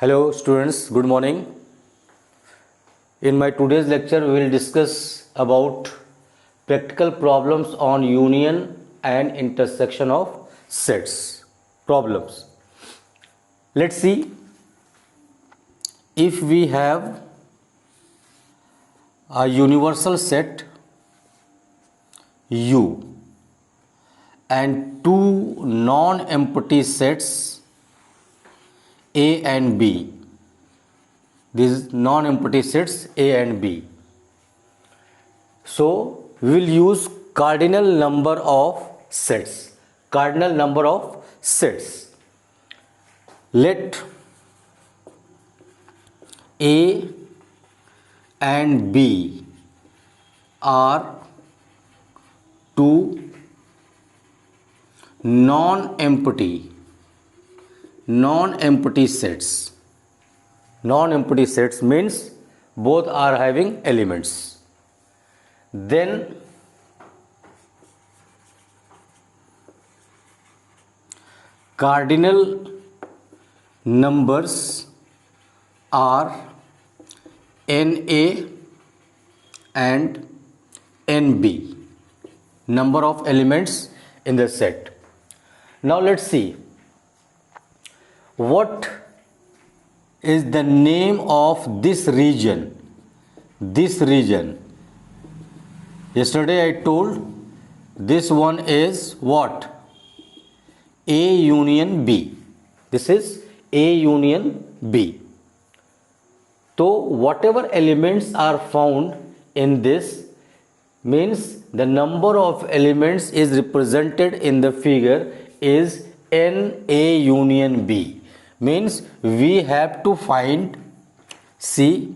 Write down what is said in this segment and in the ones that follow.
Hello students, good morning. In my today's lecture we will discuss about practical problems on union and intersection of sets. Problems. Let's see, if we have a universal set U and two non-empty sets A and B. These non-empty sets A and B. So we will use cardinal number of sets. Cardinal number of sets. Let A and B are two non-empty sets. Non-empty sets means both are having elements. Then cardinal numbers are NA and NB, number of elements in the set. Now let's see, what is the name of this region? This region, yesterday I told this one is what? A union B. This is A union B. So whatever elements are found in this means the number of elements is represented in the figure is NA union B. Means we have to find C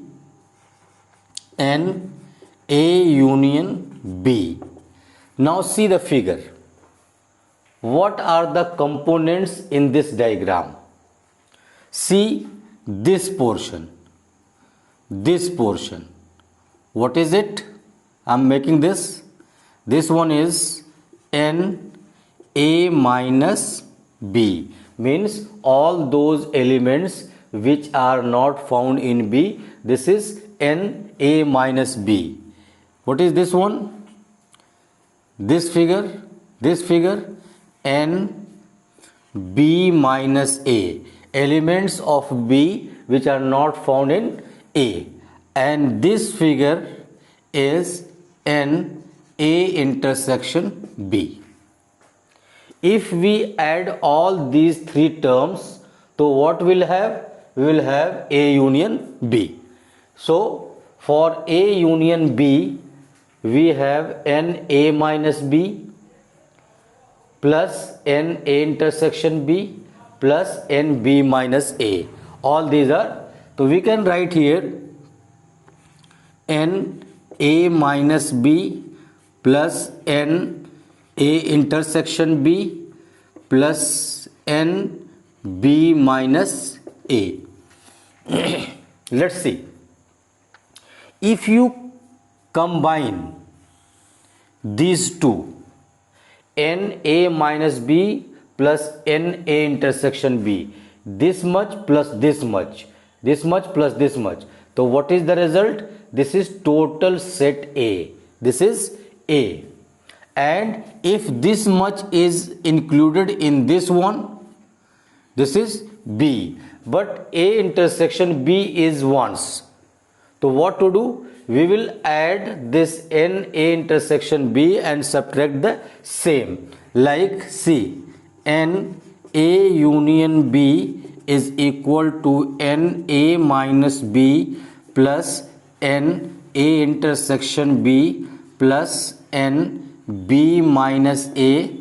N A union B. Now see the figure. What are the components in this diagram? See this portion. This portion. What is it? I am making this. This one is N A minus B. Means all those elements which are not found in B, this is N A minus B. What is this one? This figure N B minus A, elements of B which are not found in A, and this figure is N A intersection B. If we add all these three terms, so what we'll have? We will have A union B. So for A union B, we have N A minus B plus N A intersection B plus N B minus A. All these are, so we can write here N A minus B plus N A intersection B plus N B minus A. Let's see. If you combine these two, N A minus B plus N A intersection B, this much plus this much, this much plus this much. So what is the result? This is total set A. This is A. And if this much is included in this one, this is B. But A intersection B is once. So what to do? We will add this N A intersection B and subtract the same. Like see, N A union B is equal to N A minus B plus N A intersection B plus N B minus A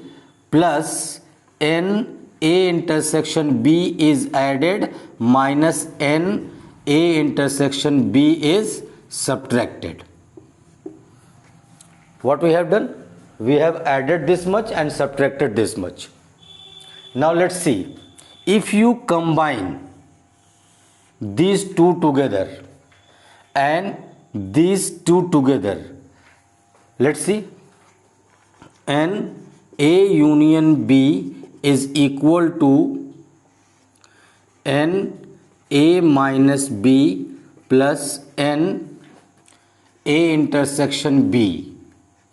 plus N A intersection B is added minus N A intersection B is subtracted. What we have done? We have added this much and subtracted this much. Now let's see. If you combine these two together and these two together, let's see, N A union B is equal to N A minus B plus N A intersection B,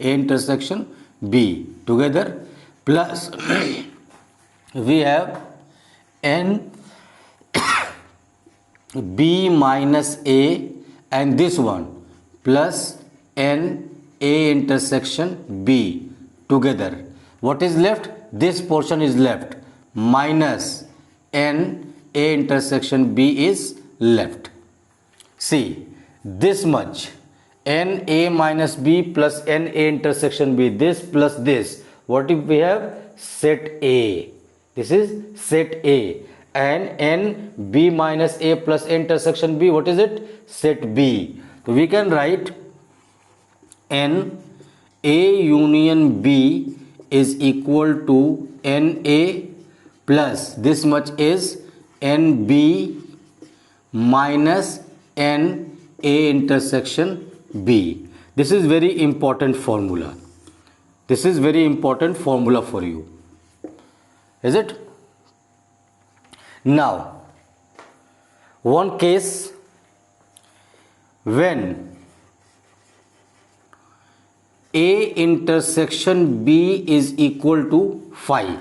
A intersection B together, plus we have N B minus A and this one plus N A intersection B together. What is left? This portion is left, minus N A intersection B is left. See, this much N A minus B plus N A intersection B, this plus this, what if we have? Set A. This is set A. And N B minus A plus A intersection B, what is it? Set B. So we can write N A union B is equal to N A plus this much is N B minus N A intersection B. This is very important formula. This is very important formula for you. Is it? Now, one case when A intersection B is equal to phi.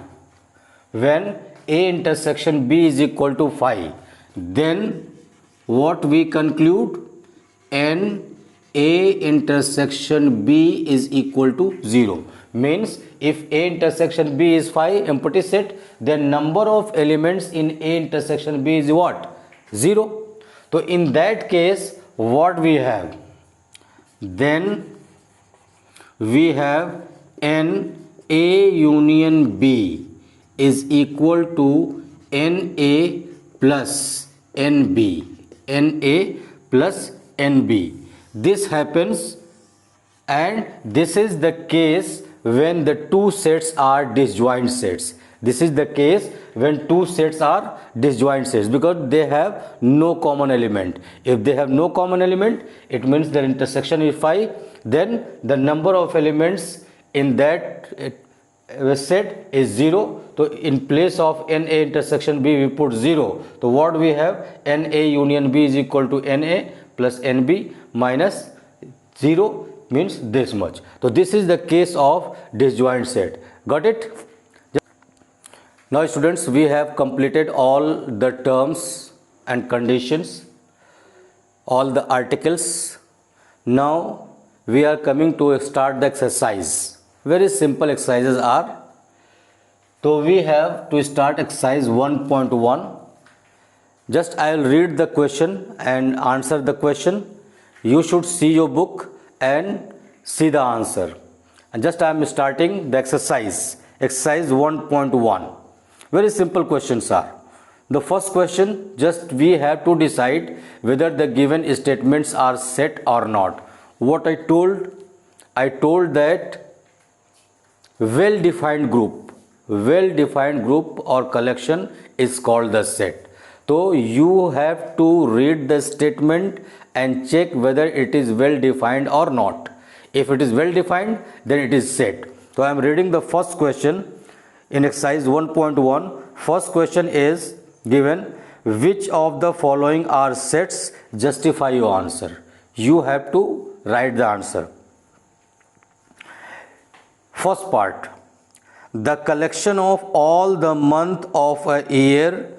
When A intersection B is equal to phi, then what we conclude? N A intersection B is equal to 0. Means if A intersection B is phi, empty set, then number of elements in A intersection B is what? 0. So in that case, what we have? Then we have N A union B is equal to NA plus NB. NA plus NB. This happens, and this is the case when the two sets are disjoint sets. This is the case when two sets are disjoint sets, because they have no common element. If they have no common element, it means their intersection is phi. Then the number of elements in that set is 0. So in place of NA intersection B, we put 0. So what we have? NA union B is equal to NA plus NB minus 0, means this much. So this is the case of disjoint set. Got it? Now students, we have completed all the terms and conditions, all the articles. Now we are coming to start the exercise. Very simple exercises are. So we have to start exercise 1.1. Just I will read the question and answer the question. You should see your book and see the answer. And just I am starting the exercise. Exercise 1.1. Very simple questions are. The first question, just we have to decide whether the given statements are set or not. What I told that well-defined group or collection is called the set. So you have to read the statement and check whether it is well defined or not. If it is well defined, then it is set. So I am reading the first question in exercise 1.1. First question is given, which of the following are sets? Justify your answer. You have to write the answer. First part, the collection of all the month of a year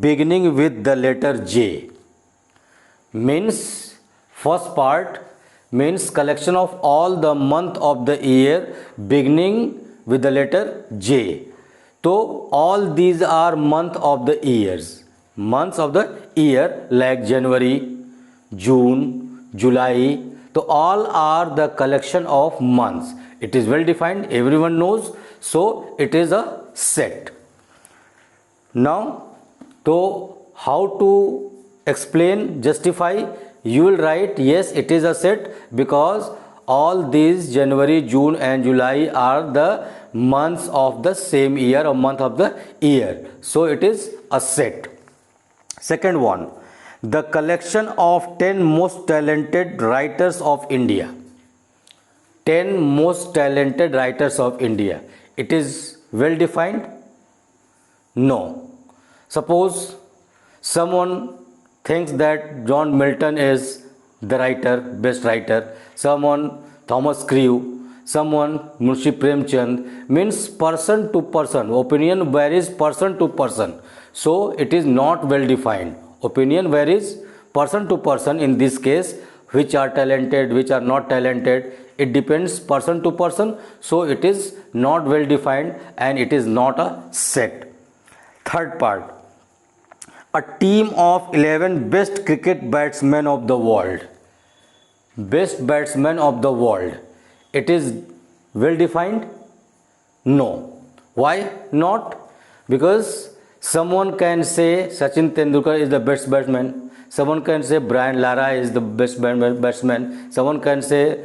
beginning with the letter J. Means first part means collection of all the month of the year beginning with the letter J. So all these are month of the years. Months of the year like January, June, July. So all are the collection of months. It is well defined, everyone knows. So it is a set. Now, so how to explain, justify? You will write, yes, it is a set because all these January, June and July are the months of the same year or month of the year. So it is a set. Second one, the collection of 10 most talented writers of India. 10 most talented writers of India. It is well defined? No. Suppose someone thinks that John Milton is the writer, best writer, someone Thomas Crewe, someone Munshi Premchand, means person to person. Opinion varies person to person. So it is not well defined. Opinion varies person to person in this case, which are talented, which are not talented. It depends person to person. So it is not well defined and it is not a set. Third part, a team of 11 best cricket batsmen of the world. Best batsmen of the world. It is well defined? No. Why not? Because someone can say Sachin Tendulkar is the best batsman. Someone can say Brian Lara is the best batsman. Someone can say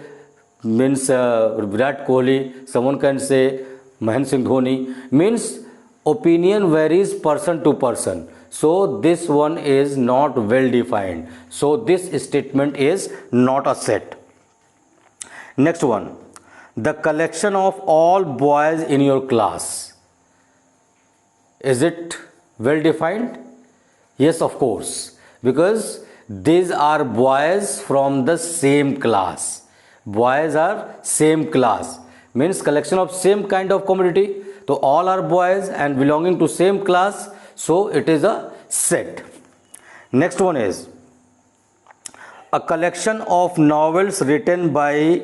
Virat Kohli. Someone can say Mahendra Singh Dhoni. Means opinion varies person to person. So this one is not well defined. So this statement is not a set. Next one, the collection of all boys in your class. Is it well defined? Yes, of course, because these are boys from the same class. Boys are same class, means collection of same kind of community. So all are boys and belonging to same class. So it is a set. Next one is a collection of novels written by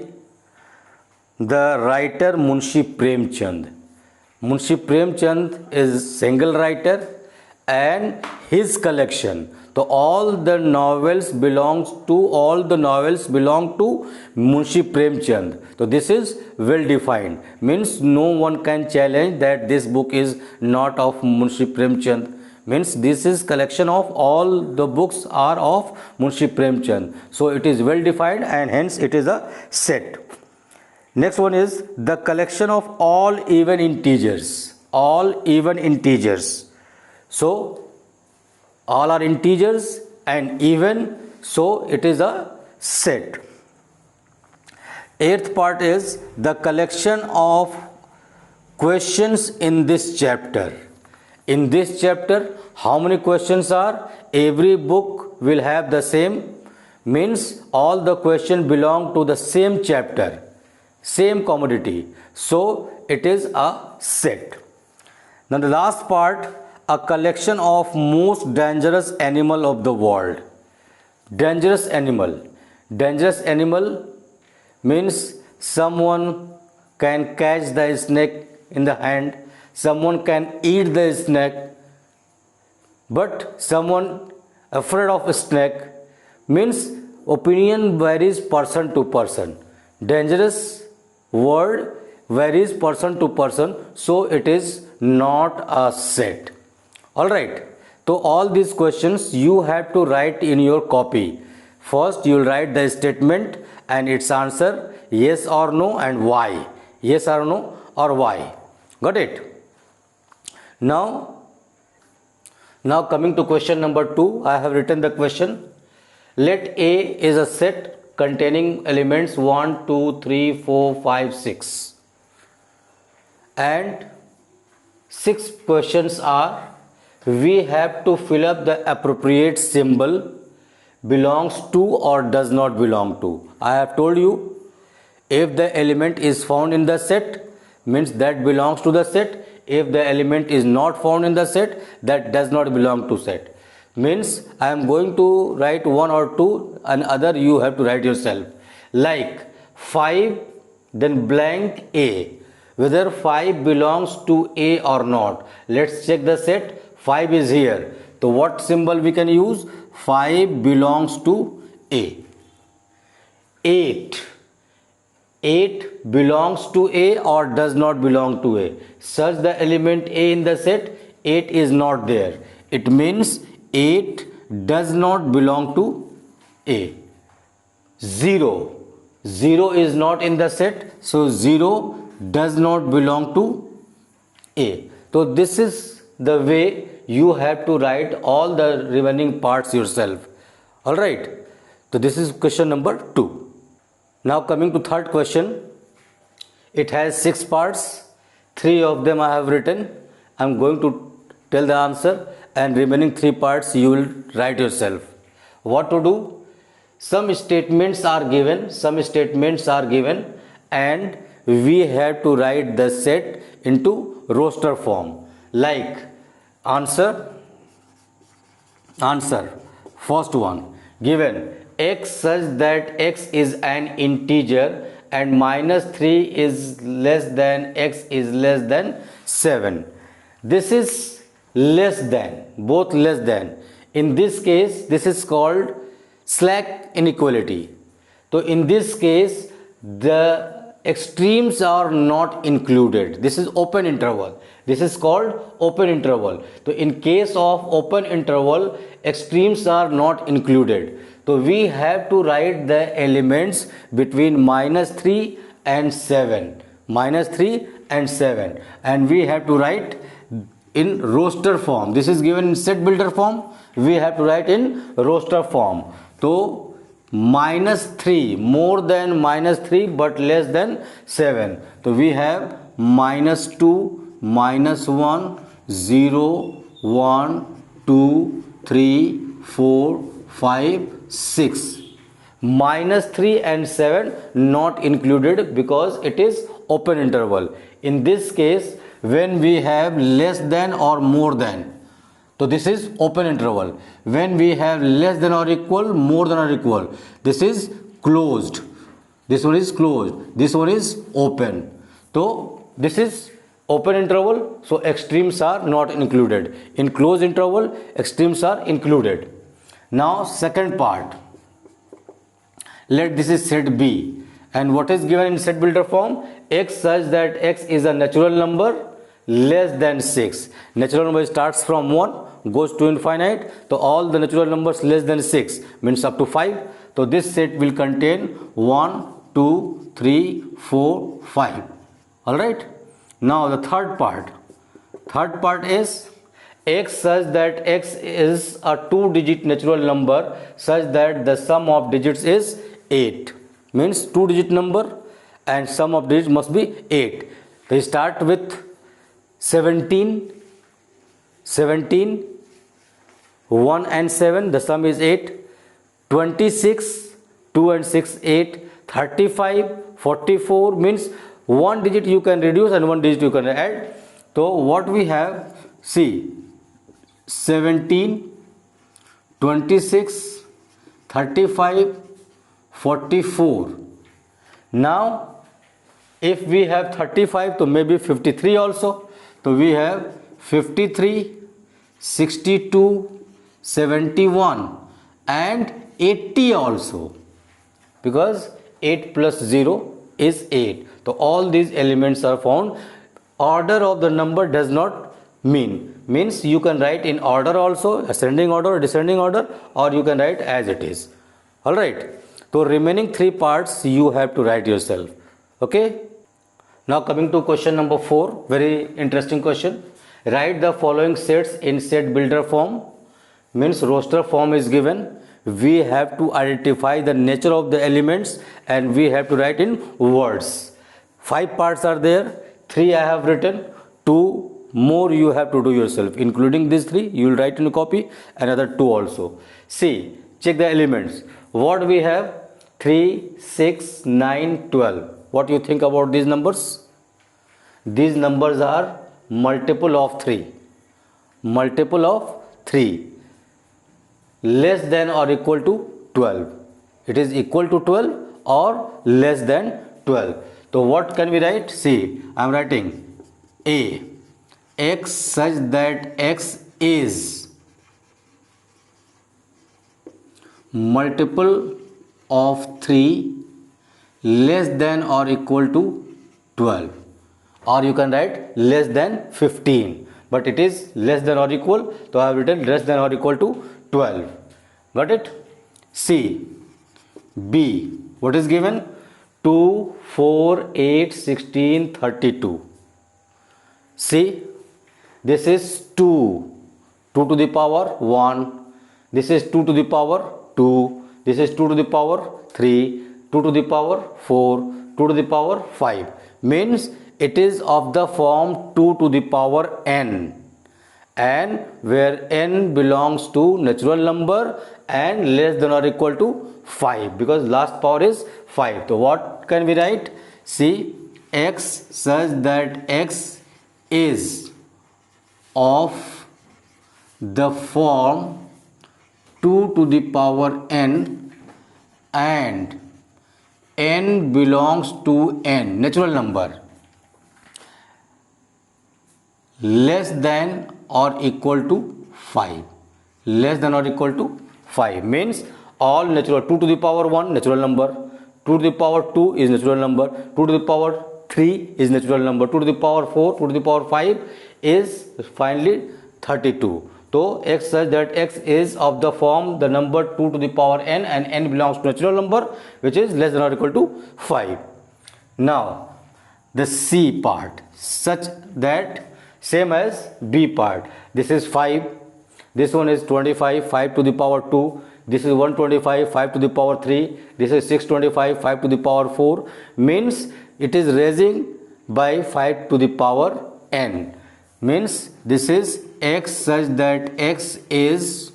the writer Munshi Premchand. Munshi Premchand is single writer and his collection. So all the novels belong to Munshi Premchand. So this is well defined. Means no one can challenge that this book is not of Munshi Premchand. Means this is collection of all the books are of Munshi Premchand. So it is well defined and hence it is a set. Next one is the collection of all even integers. All even integers. So all are integers and even, so it is a set. Eighth part is the collection of questions in this chapter. In this chapter, how many questions are? Every book will have the same, means all the questions belong to the same chapter, same commodity. So it is a set. Now the last part, a collection of most dangerous animal of the world. Dangerous animal. Dangerous animal means someone can catch the snake in the hand, someone can eat the snake, but someone afraid of a snake, means opinion varies person to person. Dangerous word varies person to person, so it is not a set. Alright, so all these questions you have to write in your copy. First you will write the statement and its answer, yes or no and why. Yes or no or why. Got it? Now coming to question number 2, I have written the question. Let A is a set containing elements 1, 2, 3, 4, 5, 6. And 6 questions are, we have to fill up the appropriate symbol belongs to or does not belong to. I have told you, if the element is found in the set, means that belongs to the set. If the element is not found in the set, that does not belong to set. Means I am going to write 1 or 2 and other you have to write yourself. Like 5, then blank A. Whether 5 belongs to A or not. Let's check the set. 5 is here. So what symbol we can use? 5 belongs to A. 8. 8 belongs to A or does not belong to A. Search the element A in the set. 8 is not there. It means 8 does not belong to A. 0. 0 is not in the set. So 0 does not belong to A. So this is the way you have to write all the remaining parts yourself. Alright. So this is question number 2. Now coming to third question. It has 6 parts. 3 of them I have written. I am going to tell the answer and remaining 3 parts you will write yourself. what to do? Some statements are given, and we have to write the set into roster form. Like answer, first one, given x such that x is an integer and minus 3 is less than x is less than 7. This is less than, both less than. In this case, this is called slack inequality. So in this case, the extremes are not included. This is open interval. This is called open interval. So in case of open interval, extremes are not included. So we have to write the elements between minus 3 and 7. Minus 3 and 7. And we have to write in roster form. This is given in set builder form. We have to write in roster form. So minus 3, more than minus 3 but less than 7. So we have minus 2, minus 1, 0, 1, 2, 3, 4, 5, 6. Minus 3 and 7 not included because it is open interval. In this case, when we have less than or more than, so this is open interval. When we have less than or equal, more than or equal, this is closed. This one is closed. This one is open. So this is open interval, so extremes are not included. In closed interval, extremes are included. Now second part. Let this is set B. And what is given in set builder form? X such that x is a natural number less than 6. Natural number starts from 1, goes to infinite. So all the natural numbers less than 6 means up to 5. So this set will contain 1, 2, 3, 4, 5. Alright. Now the third part. Third part is x such that x is a 2-digit natural number such that the sum of digits is 8. Means 2-digit number and sum of digits must be 8. They start with 17, 1 and 7, the sum is 8, 26, 2 and 6, 8, 35, 44 means 1 digit you can reduce and 1 digit you can add. So what we have, see, 17, 26, 35, 44. Now if we have 35, so maybe 53 also. So we have 53, 62, 71 and 80 also, because 8 plus 0 is 8. So all these elements are found. Order of the number does not means you can write in order also, ascending order or descending order, or you can write as it is. Alright. So remaining 3 parts you have to write yourself. Okay. Now coming to question number 4, very interesting question. Write the following sets in set builder form. Means roster form is given. We have to identify the nature of the elements and we have to write in words. 5 parts are there. 3 I have written. 2 more you have to do yourself. Including these 3 you will write in a copy. Another 2 also. See, check the elements. What we have? 3, 6, 9, 12. What do you think about these numbers? These numbers are multiple of 3. Multiple of 3. Less than or equal to 12. It is equal to 12 or less than 12. So what can we write? See, I am writing A. X such that x is multiple of 3 less than or equal to 12, or you can write less than 15, but it is less than or equal, so I have written less than or equal to 12. Got it? C. B. What is given? 2, 4, 8, 16, 32. See, this is 2. 2 to the power 1. This is 2 to the power 2. This is 2 to the power 3. 2 to the power 4. 2 to the power 5. Means it is of the form 2 to the power n. and where n belongs to natural number and less than or equal to 5, because last power is 5. So what can we write? See, x such that x is of the form 2 to the power n and n belongs to n, natural number, less than or equal to 5. Less than or equal to 5 means all natural. 2 to the power 1 natural number, 2 to the power 2 is natural number, 2 to the power 3 is natural number, 2 to the power 4, 2 to the power 5 is finally 32. So x such that x is of the form the number 2 to the power n and n belongs to natural number which is less than or equal to 5. Now the C part, such that same as B part. This is 5, this one is 25, 5 to the power 2, this is 125, 5 to the power 3, this is 625, 5 to the power 4, means it is raising by 5 to the power n, means this is x such that x is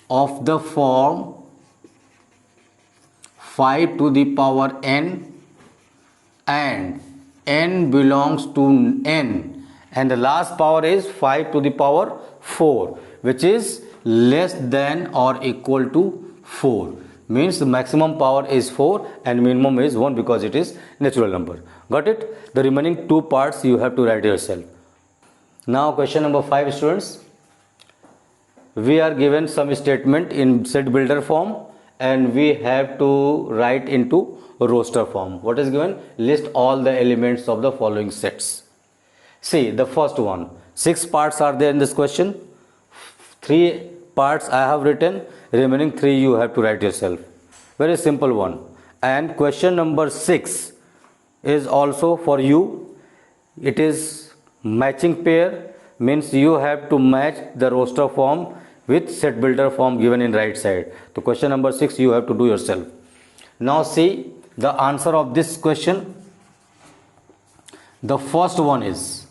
of the form 5 to the power n and n belongs to n, and the last power is 5 to the power 4 which is less than or equal to 4, means the maximum power is 4 and minimum is 1 because it is natural number. Got it? The remaining two parts you have to write yourself. Now question number 5, students. We are given some statement in set builder form and we have to write into roster form. What is given? List all the elements of the following sets. See, the first one, 6 parts are there in this question. 3 parts I have written, remaining 3 you have to write yourself. Very simple one. And question number 6 is also for you. It is matching pair, means you have to match the roster form with set builder form given in right side. So question number 6 you have to do yourself. Now see the answer of this question. The first one is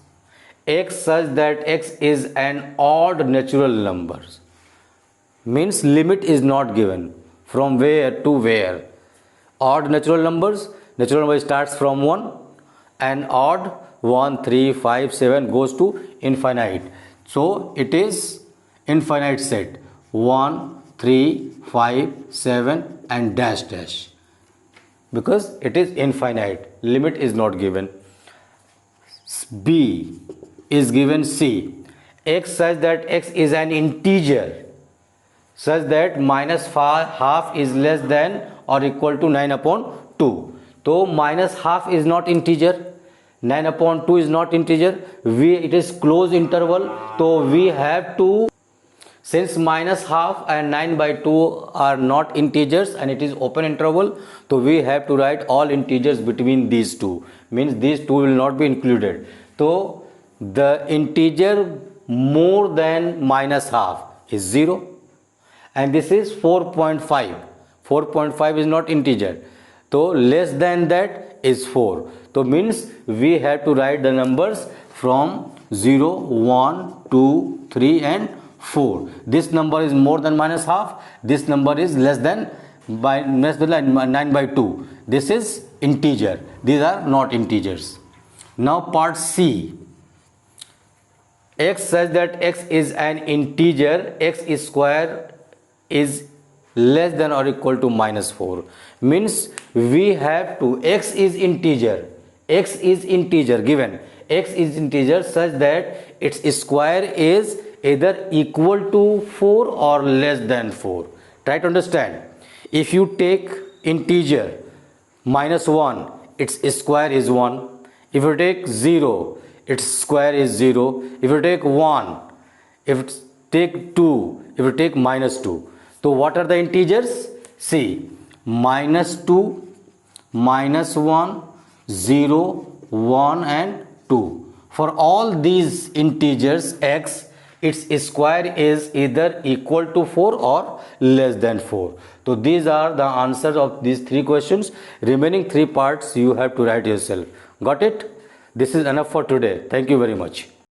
x such that x is an odd natural number, means limit is not given from where to where. Odd natural numbers starts from 1 and odd 1, 3, 5, 7 goes to infinite. So it is infinite set 1, 3, 5, 7 and dash dash, because it is infinite, limit is not given. B is given C, x such that x is an integer such that minus half is less than or equal to 9 upon 2. So minus half is not integer, 9 upon 2 is not integer, it is closed interval. So we have to, since minus half and 9 by 2 are not integers and it is open interval, so we have to write all integers between these two, means these two will not be included. So the integer more than minus half is 0 and this is 4.5. 4.5 is not integer, so less than that is 4. So means we have to write the numbers from 0, 1, 2, 3 and 4. This number is more than minus half, this number is less than 9 by 2. This is integer, these are not integers. Now part C, x such that x is an integer, x is square is less than or equal to minus 4, means we have to, x is integer given, x is integer such that its square is either equal to 4 or less than 4. Try to understand. If you take integer minus 1, its square is 1. If you take 0, its square is 0. If you take 1, if you take 2, if you take minus 2. So what are the integers? See, minus 2, minus 1, 0, 1 and 2. For all these integers x, its square is either equal to 4 or less than 4. So these are the answers of these 3 questions. Remaining 3 parts you have to write yourself. Got it? This is enough for today. Thank you very much.